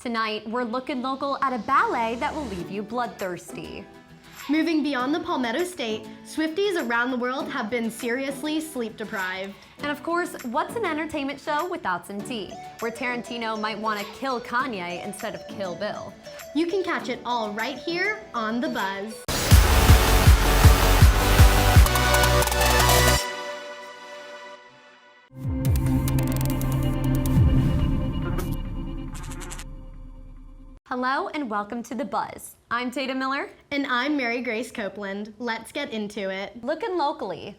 Tonight, we're looking local at a ballet that will leave you bloodthirsty. Moving beyond the Palmetto State, Swifties around the world have been seriously sleep deprived. And of course, what's an entertainment show without some tea, where Tarantino might want to kill Kanye instead of Kill Bill? You can catch it all right here on The Buzz. Hello and welcome to The Buzz. I'm Tatum Miller. And I'm Mary Grace Copeland. Let's get into it. Looking locally.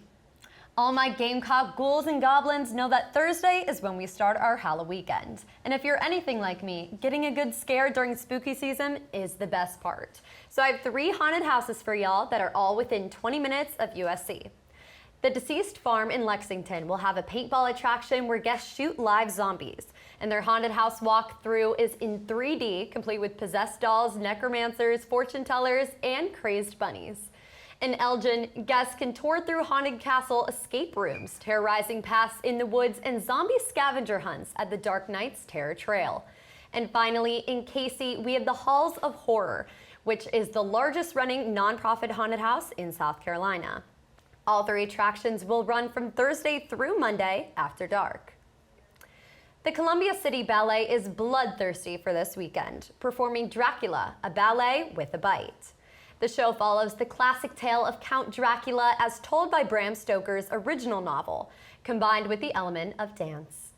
All my Gamecock ghouls and goblins know that Thursday is when we start our Halloween weekend. And if you're anything like me, getting a good scare during spooky season is the best part. So I have 3 haunted houses for y'all that are all within 20 minutes of USC. The Deceased Farm in Lexington will have a paintball attraction where guests shoot live zombies. And their haunted house walkthrough is in 3D, complete with possessed dolls, necromancers, fortune tellers, and crazed bunnies. In Elgin, guests can tour through haunted castle escape rooms, terrorizing paths in the woods, and zombie scavenger hunts at the Dark Knight's Terror Trail. And finally, in Casey, we have the Halls of Horror, which is the largest running nonprofit haunted house in South Carolina. All 3 attractions will run from Thursday through Monday after dark. The Columbia City Ballet is bloodthirsty for this weekend, performing Dracula, a ballet with a bite. The show follows the classic tale of Count Dracula as told by Bram Stoker's original novel, combined with the element of dance.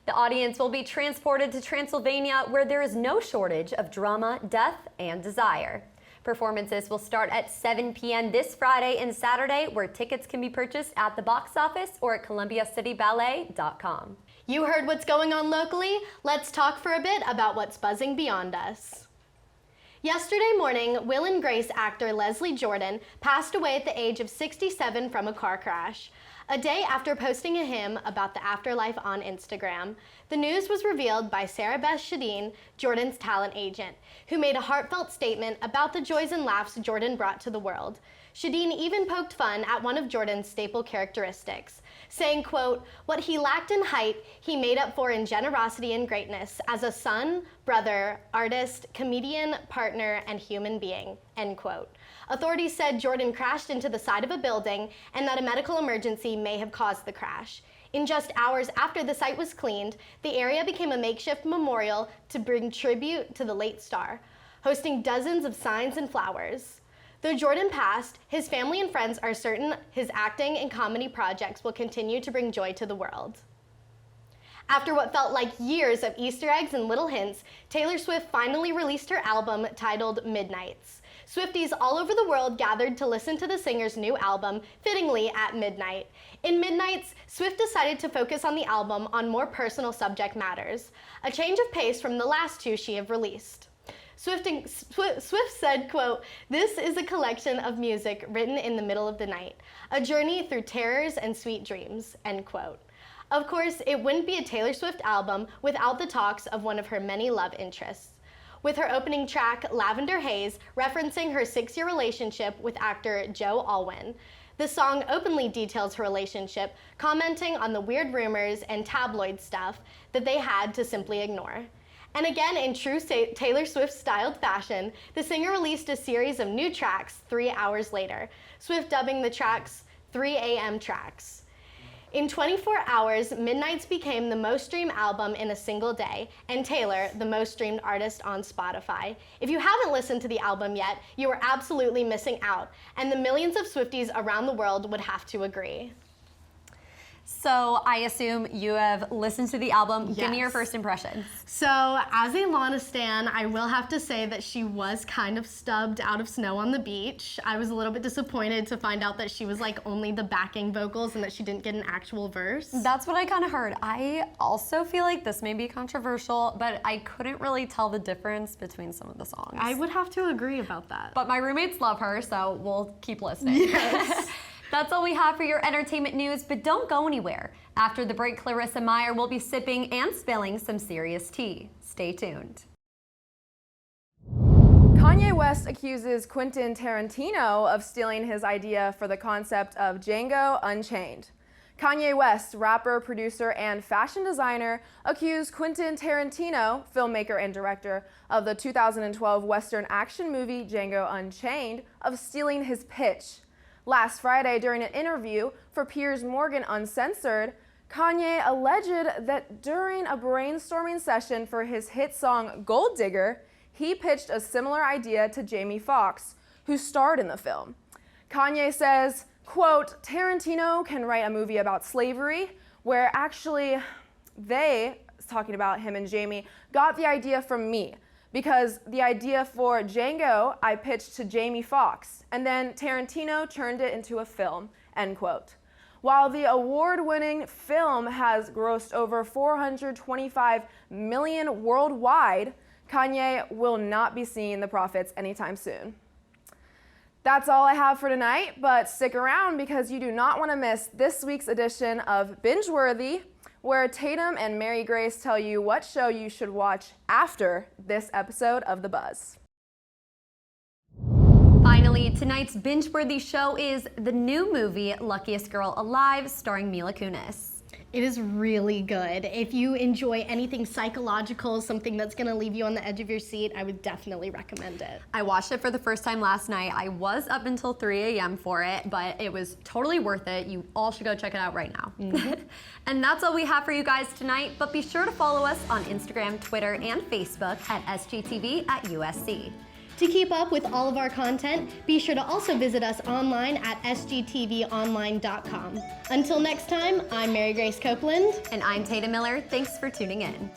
The audience will be transported to Transylvania, where there is no shortage of drama, death, and desire. Performances will start at 7 p.m. this Friday and Saturday, where tickets can be purchased at the box office or at ColumbiaCityBallet.com. You heard what's going on locally? Let's talk for a bit about what's buzzing beyond us. Yesterday morning, Will and Grace actor Leslie Jordan passed away at the age of 67 from a car crash. A day after posting a hymn about the afterlife on Instagram, the news was revealed by Sarah Beth Shadeen, Jordan's talent agent, who made a heartfelt statement about the joys and laughs Jordan brought to the world. Shadeen even poked fun at one of Jordan's staple characteristics, saying, quote, "What he lacked in height, he made up for in generosity and greatness as a son, brother, artist, comedian, partner, and human being," end quote. Authorities said Jordan crashed into the side of a building and that a medical emergency may have caused the crash. In just hours after the site was cleaned, the area became a makeshift memorial to bring tribute to the late star, hosting dozens of signs and flowers. Though Jordan passed, his family and friends are certain his acting and comedy projects will continue to bring joy to the world. After what felt like years of Easter eggs and little hints, Taylor Swift finally released her album titled Midnights. Swifties all over the world gathered to listen to the singer's new album, fittingly at midnight. In Midnights, Swift decided to focus on the album on more personal subject matters, a change of pace from the last 2 she have released. Swift said, quote, "This is a collection of music written in the middle of the night, a journey through terrors and sweet dreams," end quote. Of course, it wouldn't be a Taylor Swift album without the talks of one of her many love interests. With her opening track, Lavender Haze, referencing her 6-year relationship with actor Joe Alwyn. The song openly details her relationship, commenting on the weird rumors and tabloid stuff that they had to simply ignore. And again, in true Taylor Swift-styled fashion, the singer released a series of new tracks 3 hours later, Swift dubbing the tracks 3 a.m. tracks. In 24 hours, Midnights became the most streamed album in a single day, and Taylor, the most streamed artist on Spotify. If you haven't listened to the album yet, you are absolutely missing out, and the millions of Swifties around the world would have to agree. So I assume you have listened to the album. Yes. Give me your first impressions. So as a Ilona stan, I will have to say that she was kind of stubbed out of snow on the beach. I was a little bit disappointed to find out that she was like only the backing vocals and that she didn't get an actual verse. That's what I kind of heard. I also feel like this may be controversial, but I couldn't really tell the difference between some of the songs. I would have to agree about that. But my roommates love her, so we'll keep listening. Yes. That's all we have for your entertainment news, but don't go anywhere. After the break, Clarissa Meier will be sipping and spilling some serious tea. Stay tuned. Kanye West accuses Quentin Tarantino of stealing his idea for the concept of Django Unchained. Kanye West, rapper, producer, and fashion designer, accused Quentin Tarantino, filmmaker and director of the 2012 Western action movie Django Unchained, of stealing his pitch. Last Friday, during an interview for Piers Morgan Uncensored, Kanye alleged that during a brainstorming session for his hit song Gold Digger, he pitched a similar idea to Jamie Foxx, who starred in the film. Kanye says, quote, Tarantino can write a movie about slavery, where actually they, talking about him and Jamie, got the idea from me. Because the idea for Django I pitched to Jamie Foxx, and then Tarantino turned it into a film, end quote. While the award-winning film has grossed over $425 million worldwide, Kanye will not be seeing the profits anytime soon. That's all I have for tonight, but stick around because you do not want to miss this week's edition of Binge-Worthy, where Tatum and Mary Grace tell you what show you should watch after this episode of The Buzz. Finally, tonight's binge-worthy show is the new movie Luckiest Girl Alive, starring Mila Kunis. It is really good. If you enjoy anything psychological, something that's gonna leave you on the edge of your seat, I would definitely recommend it. I watched it for the first time last night. I was up until 3 a.m. for it, but it was totally worth it. You all should go check it out right now. And that's all we have for you guys tonight, but be sure to follow us on Instagram, Twitter, and Facebook at SGTV at USC. To keep up with all of our content, be sure to also visit us online at sgtvonline.com. Until next time, I'm Mary Grace Copeland. And I'm Tatum Miller. Thanks for tuning in.